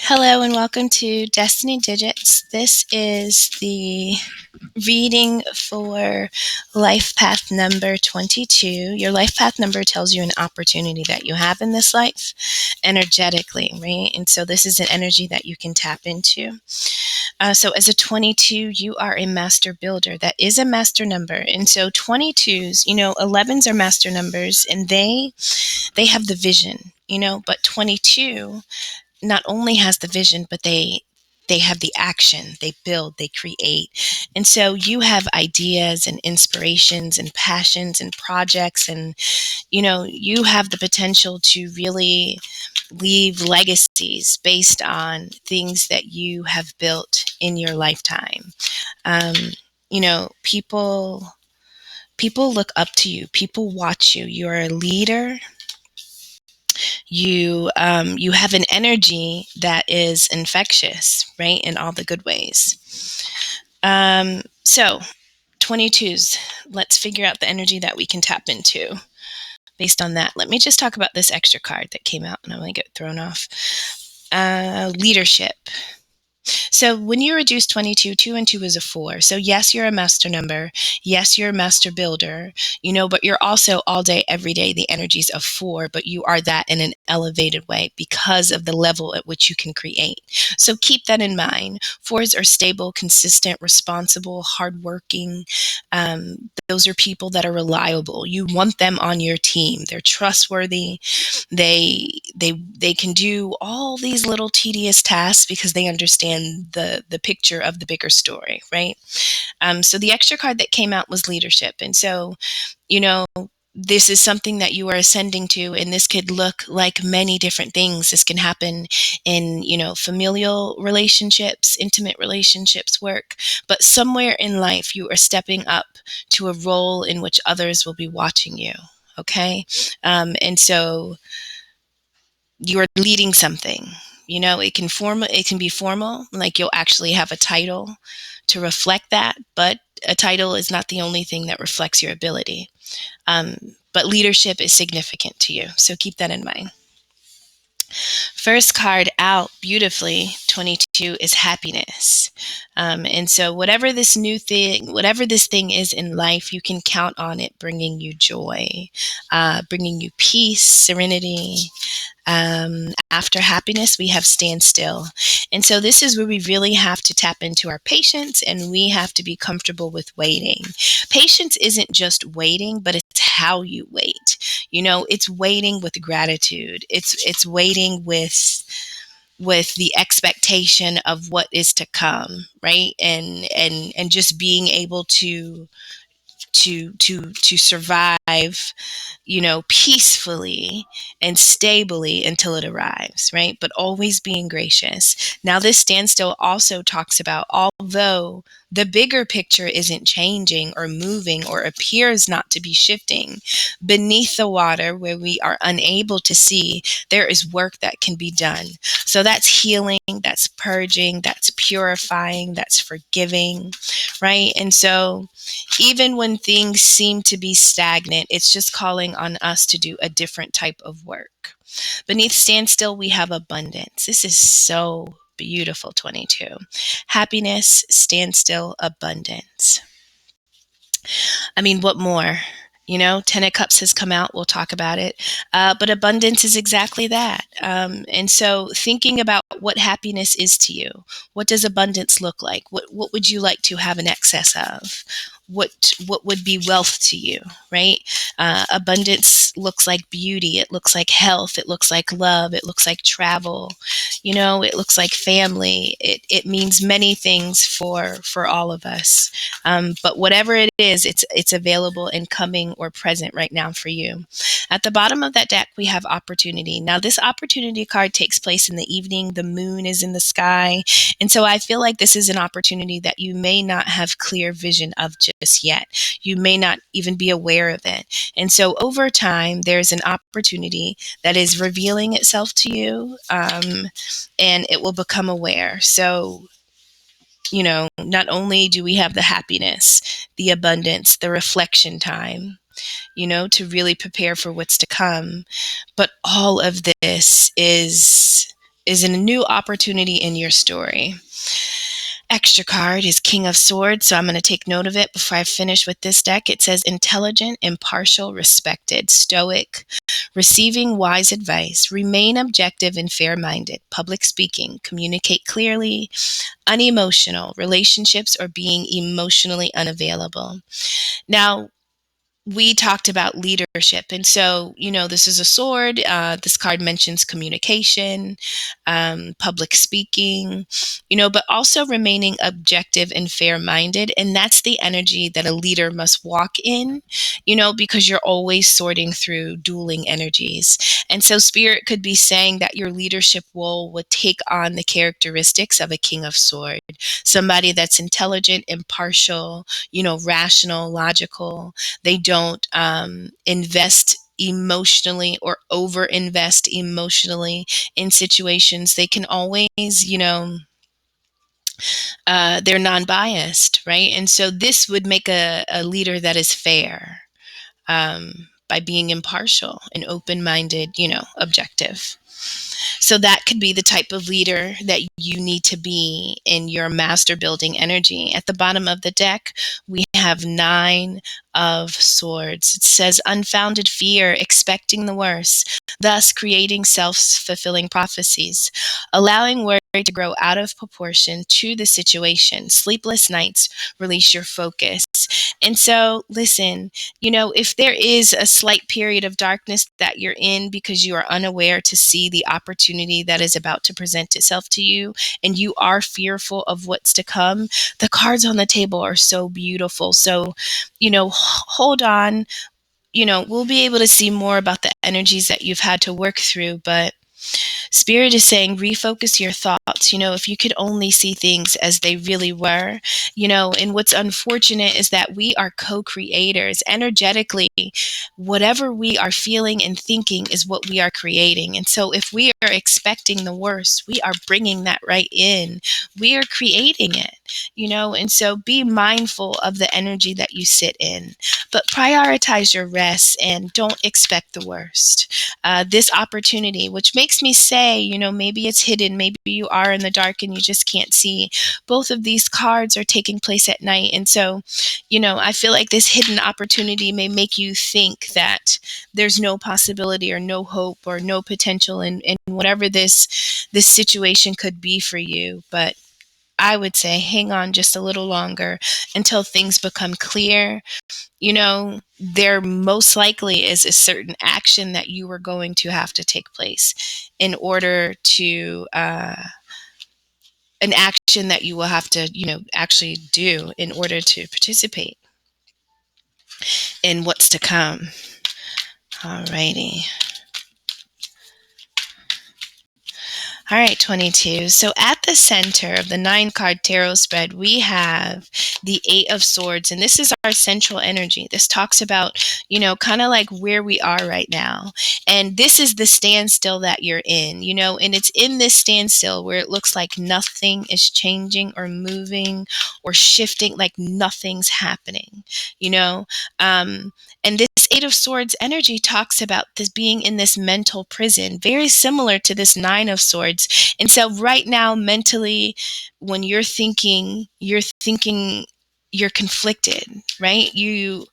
Hello and welcome to Destiny Digits. This is the reading for life path number 22. Your life path number tells you an opportunity that you have in this life energetically, right? And so this is an energy that you can tap into. So as a 22, you are a master builder. That is a master number. And so 22s, 11s are master numbers and they have the vision, but 22 not only has the vision, but they have the action, they build, they create. And so you have ideas and inspirations and passions and projects, and you have the potential to really leave legacies based on things that you have built in your lifetime. um, people look up to you, people watch you, you're a leader. You have an energy that is infectious, right, in all the good ways. So 22s, let's figure out the energy that we can tap into based on that. Let me just talk about this extra card that came out and I'm going to get thrown off. Leadership. So when you reduce 22, 2 and 2 is a 4. So yes, you're a master number. Yes, you're a master builder, but you're also all day, every day, the energies of 4, but you are that in an elevated way because of the level at which you can create. So keep that in mind. 4s are stable, consistent, responsible, hardworking. Those are people that are reliable. You want them on your team. They're trustworthy. They can do all these little tedious tasks because they understand the picture of the bigger story, right? So the extra card that came out was leadership, and so this is something that you are ascending to, and this could look like many different things. This can happen in familial relationships, intimate relationships, work, but somewhere in life you are stepping up to a role in which others will be watching you. Okay, and so you are leading something. It can be formal, like you'll actually have a title to reflect that, but a title is not the only thing that reflects your ability. But leadership is significant to you, so keep that in mind. First card out beautifully, 22, is happiness. And so whatever this thing is in life, you can count on it bringing you joy, bringing you peace, serenity. After happiness, we have standstill. And so this is where we really have to tap into our patience, and we have to be comfortable with waiting. Patience isn't just waiting, but it's how you wait. It's waiting with gratitude. It's waiting with the expectation of what is to come, right? And just being able to survive, peacefully and stably until it arrives, right? But always being gracious. Now, this standstill also talks about, although the bigger picture isn't changing or moving or appears not to be shifting, beneath the water where we are unable to see, there is work that can be done. So that's healing, that's purging, that's purifying, that's forgiving, right? And so even when things seem to be stagnant, it's just calling on us to do a different type of work. Beneath standstill, we have abundance. This is so beautiful, 22. Happiness, standstill, abundance. I mean, what more? 10 of Cups has come out. We'll talk about it. But abundance is exactly that. And so thinking about what happiness is to you, what does abundance look like? What would you like to have an excess of? What would be wealth to you, right? Abundance looks like beauty. It looks like health. It looks like love. It looks like travel. It looks like family. It means many things for all of us. But whatever it is, it's available and coming or present right now for you. At the bottom of that deck, we have opportunity. Now, this opportunity card takes place in the evening. The moon is in the sky. And so I feel like this is an opportunity that you may not have clear vision of just yet. You may not even be aware of it. And so over time, there's an opportunity that is revealing itself to you, and it will become aware. So not only do we have the happiness, the abundance, the reflection time, to really prepare for what's to come, but all of this is is a new opportunity in your story. Extra card is King of Swords, so I'm going to take note of it before I finish with this deck. It says intelligent, impartial, respected, stoic, receiving wise advice, remain objective and fair-minded, public speaking, communicate clearly, unemotional, relationships, or being emotionally unavailable. Now, we talked about leadership. And so, this is a sword. This card mentions communication, public speaking, but also remaining objective and fair minded. And that's the energy that a leader must walk in, because you're always sorting through dueling energies. And so, Spirit could be saying that your leadership role would take on the characteristics of a King of Swords, somebody that's intelligent, impartial, rational, logical. They don't invest emotionally or over invest emotionally in situations. They can always, they're non-biased, right? And so this would make a leader that is fair, by being impartial and open-minded, objective. So that could be the type of leader that you need to be in your master building energy. At the bottom of the deck, we have 9 of Swords. It says unfounded fear, expecting the worst, thus creating self-fulfilling prophecies, allowing worry to grow out of proportion to the situation. Sleepless nights, release your focus. And so, listen, if there is a slight period of darkness that you're in because you are unaware to see the opportunity that is about to present itself to you, and you are fearful of what's to come, the cards on the table are so beautiful. So, hold on. We'll be able to see more about the energies that you've had to work through, but Spirit is saying refocus your thoughts. If you could only see things as they really were, and what's unfortunate is that we are co-creators energetically. Whatever we are feeling and thinking is what we are creating. And so if we are expecting the worst, we are bringing that right in. We are creating it, and so be mindful of the energy that you sit in, but prioritize your rest and don't expect the worst. This opportunity, which makes me say, maybe it's hidden, maybe you are in the dark and you just can't see. Both of these cards are taking place at night. And so, I feel like this hidden opportunity may make you think that there's no possibility or no hope or no potential in whatever this situation could be for you. But I would say hang on just a little longer until things become clear. There most likely is a certain action that you are going to have to take place in order to, an action that you will have to, actually do in order to participate in what's to come. Alrighty. All right, 22. So at the center of the 9-card tarot spread, we have the 8 of Swords, and this is our central energy. This talks about, kind of like where we are right now. And this is the standstill that you're in, and it's in this standstill where it looks like nothing is changing or moving or shifting, like nothing's happening, and this 8 of Swords energy talks about this being in this mental prison, very similar to this 9 of Swords. And so right now, mentally, when you're thinking you're conflicted, right? You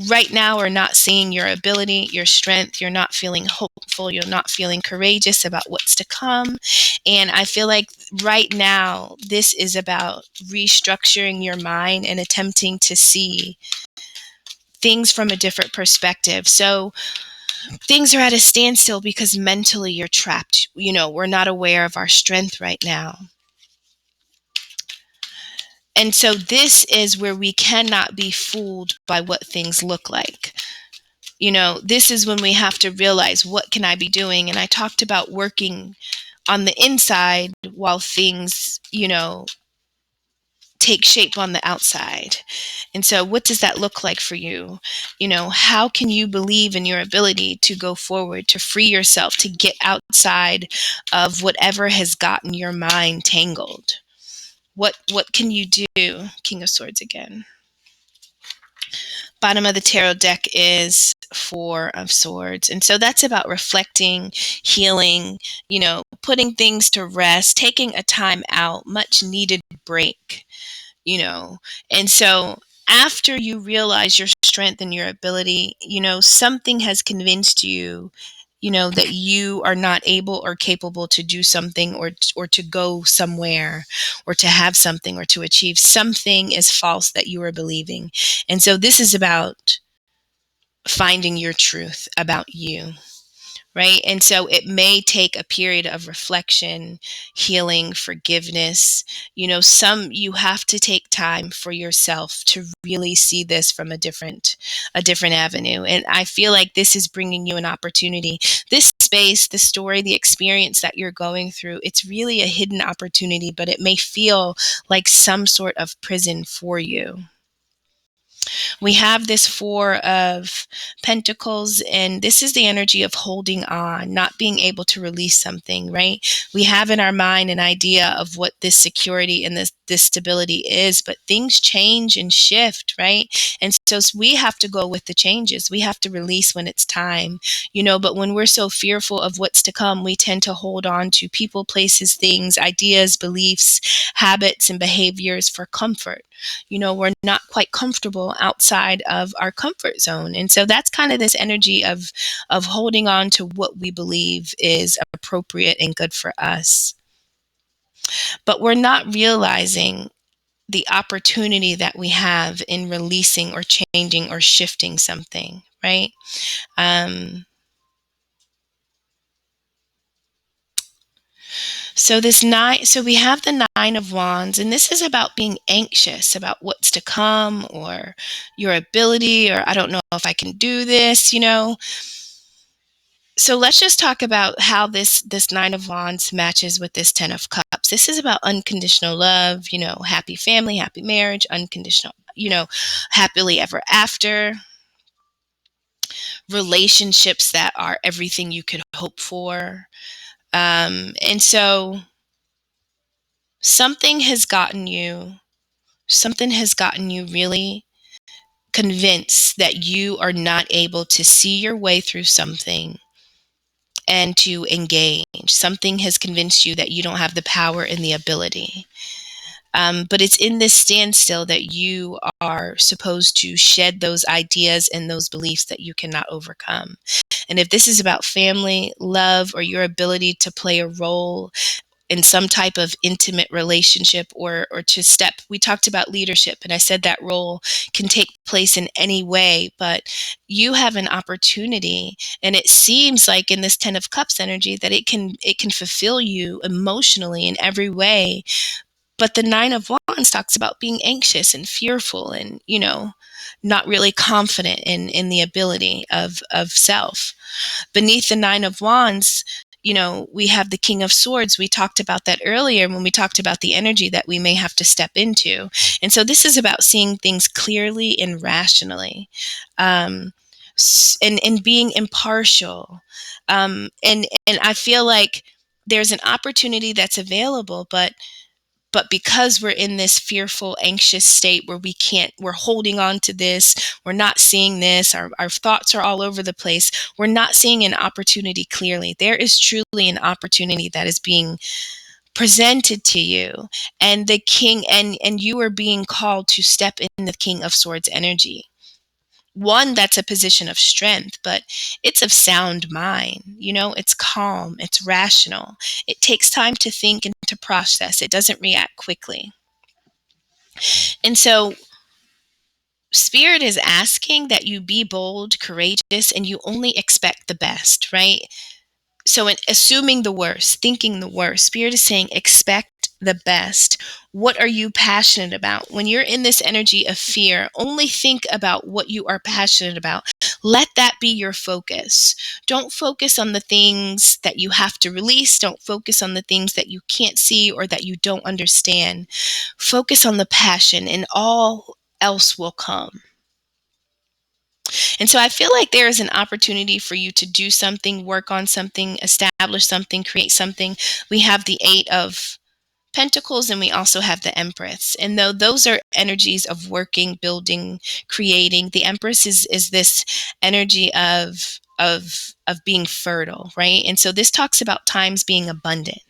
right now are not seeing your ability, your strength. You're not feeling hopeful. You're not feeling courageous about what's to come. And I feel like right now, this is about restructuring your mind and attempting to see things from a different perspective. So things are at a standstill because mentally you're trapped. We're not aware of our strength right now. And so this is where we cannot be fooled by what things look like. This is when we have to realize, what can I be doing? And I talked about working on the inside while things, take shape on the outside. And so what does that look like for you? How can you believe in your ability to go forward, to free yourself, to get outside of whatever has gotten your mind tangled? What can you do? King of Swords again. Bottom of the tarot deck is Four of Swords. And so that's about reflecting, healing, putting things to rest, taking a time out, much needed break, you know. And so after you realize your strength and your ability, something has convinced you, that you are not able or capable to do something, or to go somewhere, or to have something, or to achieve something is false that you are believing. And so this is about finding your truth about you. Right. And so it may take a period of reflection, healing, forgiveness. You have to take time for yourself to really see this from a different avenue. And I feel like this is bringing you an opportunity. This space, the story, the experience that you're going through, it's really a hidden opportunity, but it may feel like some sort of prison for you. We have this Four of Pentacles, and this is the energy of holding on, not being able to release something, right? We have in our mind an idea of what this security and this stability is, but things change and shift, right? And so we have to go with the changes. We have to release when it's time, but when we're so fearful of what's to come, we tend to hold on to people, places, things, ideas, beliefs, habits, and behaviors for comfort. We're not quite comfortable outside of our comfort zone. And so that's kind of this energy of holding on to what we believe is appropriate and good for us. But we're not realizing the opportunity that we have in releasing or changing or shifting something, right? So we have the Nine of Wands, and this is about being anxious about what's to come, or your ability, or I don't know if I can do this. So let's just talk about how this Nine of Wands matches with this Ten of Cups. This is about unconditional love, happy family, happy marriage, unconditional, happily ever after, relationships that are everything you could hope for. And so something has gotten you really convinced that you are not able to see your way through something and to engage. Something has convinced you that you don't have the power and the ability. But it's in this standstill that you are supposed to shed those ideas and those beliefs that you cannot overcome. And if this is about family, love, or your ability to play a role in some type of intimate relationship, or to step, we talked about leadership, and I said that role can take place in any way, but you have an opportunity, and it seems like in this Ten of Cups energy that it can fulfill you emotionally in every way. But the Nine of Wands talks about being anxious and fearful, and not really confident in the ability of self. Beneath the Nine of Wands, we have the King of Swords. We talked about that earlier when we talked about the energy that we may have to step into. And so this is about seeing things clearly and rationally, and being impartial. And I feel like there's an opportunity that's available, but because we're in this fearful, anxious state where we're holding on to this, we're not seeing this, our thoughts are all over the place, we're not seeing an opportunity clearly. There is truly an opportunity that is being presented to you, and the king, and you are being called to step in the King of Swords energy. One, that's a position of strength, but it's of sound mind. It's calm, it's rational. It takes time to think and to process. It doesn't react quickly. And so Spirit is asking that you be bold, courageous, and you only expect the best, right? So in assuming the worst, thinking the worst, Spirit is saying expect the best. What are you passionate about? When you're in this energy of fear, only think about what you are passionate about. Let that be your focus. Don't focus on the things that you have to release. Don't focus on the things that you can't see or that you don't understand. Focus on the passion, and all else will come. And so I feel like there is an opportunity for you to do something, work on something, establish something, create something. We have the Eight of Pentacles, and we also have the Empress. And though those are energies of working, building, creating, the Empress is this energy of being fertile, right? And so this talks about times being abundant.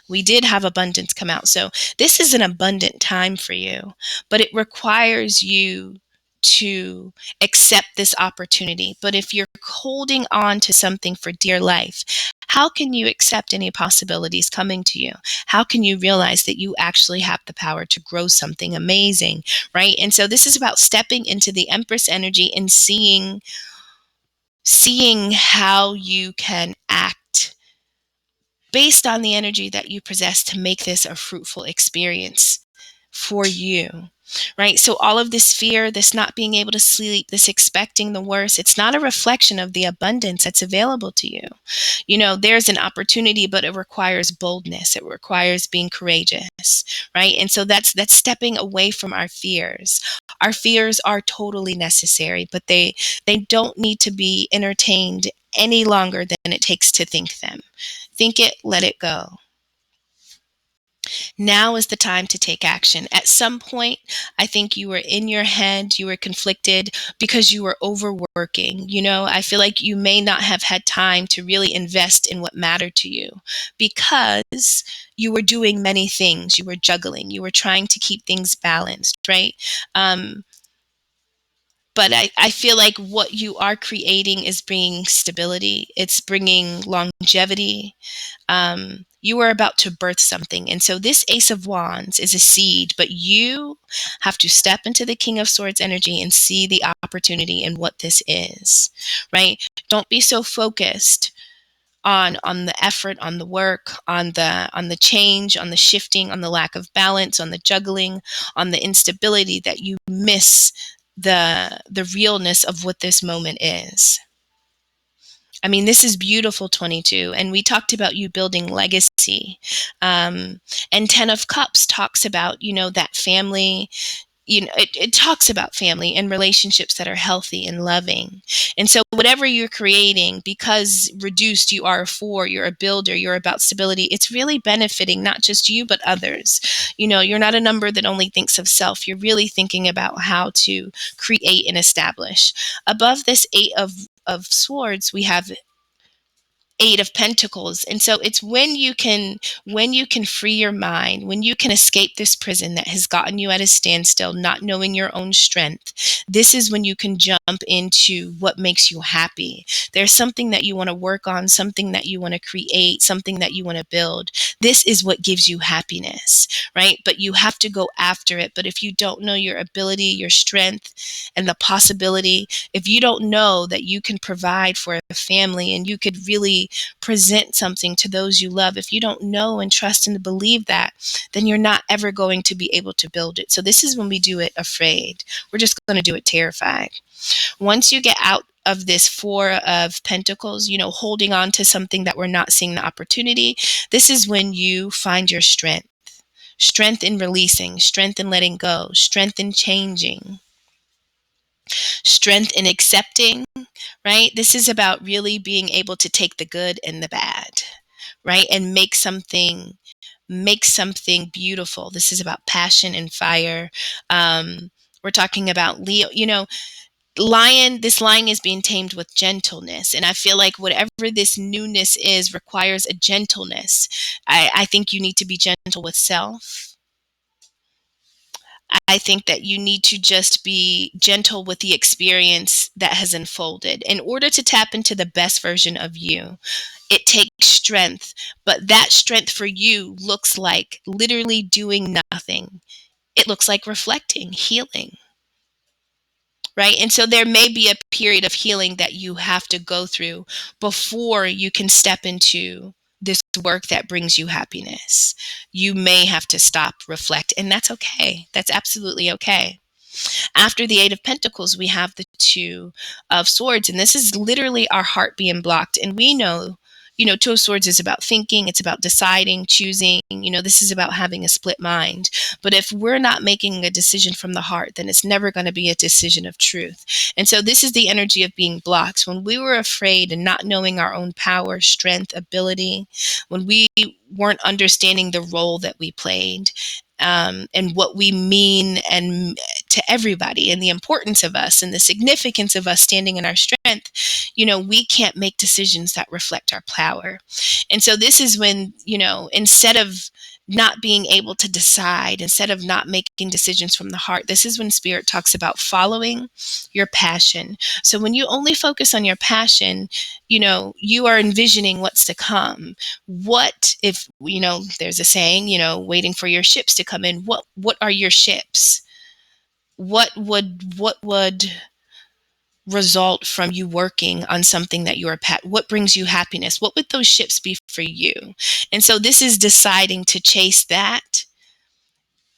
We did have abundance come out. So this is an abundant time for you, but it requires you to accept this opportunity. But if you're holding on to something for dear life, how can you accept any possibilities coming to you? How can you realize that you actually have the power to grow something amazing, right? And so this is about stepping into the Empress energy and seeing how you can act based on the energy that you possess to make this a fruitful experience for you, right? So all of this fear, this not being able to sleep, this expecting the worst, it's not a reflection of the abundance that's available to you. You know, there's an opportunity, but it requires boldness. It requires being courageous, right? And so that's stepping away from our fears. Our fears are totally necessary, but they don't need to be entertained any longer than it takes to think them. Think it, let it go. Now is the time to take action. At some point, I think you were in your head, you were conflicted because you were overworking. You know, I feel like you may not have had time to really invest in what mattered to you because you were doing many things. You were juggling, you were trying to keep things balanced, right? But I feel like what you are creating is bringing stability, it's bringing longevity. You are about to birth something. And so this Ace of Wands is a seed, but you have to step into the King of Swords energy and see the opportunity in what this is, right? Don't be so focused on the effort, on the work, on the change, on the shifting, on the lack of balance, on the juggling, on the instability that you miss the realness of what this moment is. I mean, this is beautiful, 22. And we talked about you building legacy. And 10 of Cups talks about, you know, that family. You know, it talks about family and relationships that are healthy and loving. And so whatever you're creating, because reduced, you are a 4, you're a builder, you're about stability, it's really benefiting not just you, but others. You know, you're not a number that only thinks of self. You're really thinking about how to create and establish. Above this 8 of Swords, we have 8 of Pentacles. And so it's when you can free your mind, when you can escape this prison that has gotten you at a standstill, not knowing your own strength. This is when you can jump into what makes you happy. There's something that you want to work on, something that you want to create, something that you want to build. This is what gives you happiness, right? But you have to go after it. But if you don't know your ability, your strength, and the possibility, if you don't know that you can provide for a family and you could really present something to those you love, if you don't know and trust and believe that, then you're not ever going to be able to build it. So this is when we do it afraid. We're just going to do it terrified. Once you get out of this 4 of Pentacles, you know, holding on to something that we're not seeing the opportunity, this is when you find your strength. Strength in releasing, strength in letting go, strength in changing, strength in accepting, right? This is about really being able to take the good and the bad, right? And make something beautiful. This is about passion and fire. We're talking about Leo, you know, this lion is being tamed with gentleness. And I feel like whatever this newness is requires a gentleness. I think you need to be gentle with self. I think that you need to just be gentle with the experience that has unfolded. In order to tap into the best version of you, it takes strength, but that strength for you looks like literally doing nothing. It looks like reflecting, healing, right? And so there may be a period of healing that you have to go through before you can step into this work that brings you happiness. You may have to stop, reflect, and that's okay. That's absolutely okay. After the 8 of Pentacles, we have the 2 of Swords, and this is literally our heart being blocked. And we know, Two of Swords is about thinking, it's about deciding, choosing. This is about having a split mind. But if we're not making a decision from the heart, then it's never going to be a decision of truth. And so this is the energy of being blocked. When we were afraid and not knowing our own power, strength, ability, when we weren't understanding the role that we played, and what we mean and to everybody, and the importance of us and the significance of us standing in our strength, we can't make decisions that reflect our power. And so this is when, instead of not being able to decide, instead of not making decisions from the heart, this is when Spirit talks about following your passion. So when you only focus on your passion, you are envisioning what's to come. What if, there's a saying, waiting for your ships to come in. What are your ships? What would result from you working on something that you're what brings you happiness? What would those ships be for you? And so this is deciding to chase that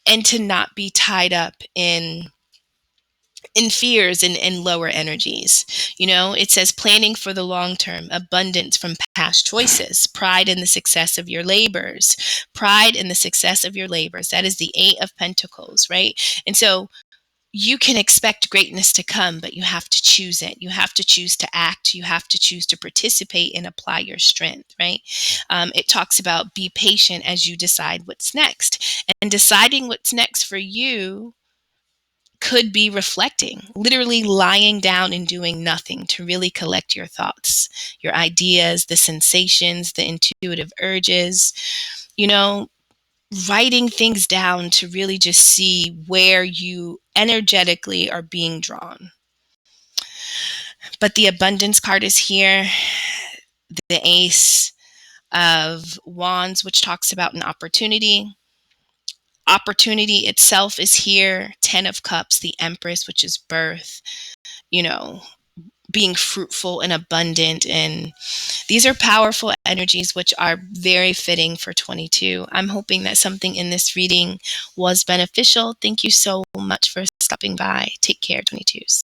and to not be tied up in fears and lower energies. It says planning for the long term, abundance from past choices, pride in the success of your labors, pride in the success of your labors. That is the 8 of Pentacles, right? And so you can expect greatness to come, but you have to choose it. You have to choose to act. You have to choose to participate and apply your strength, right? It talks about be patient as you decide what's next. And deciding what's next for you could be reflecting, literally lying down and doing nothing to really collect your thoughts, your ideas, the sensations, the intuitive urges, writing things down to really just see where you energetically are being drawn. But the abundance card is here, the Ace of Wands, which talks about an opportunity. Opportunity itself is here. 10 of Cups, the Empress, which is birth, being fruitful and abundant. And these are powerful energies, which are very fitting for 22. I'm hoping that something in this reading was beneficial. Thank you so much for stopping by. Take care, 22s.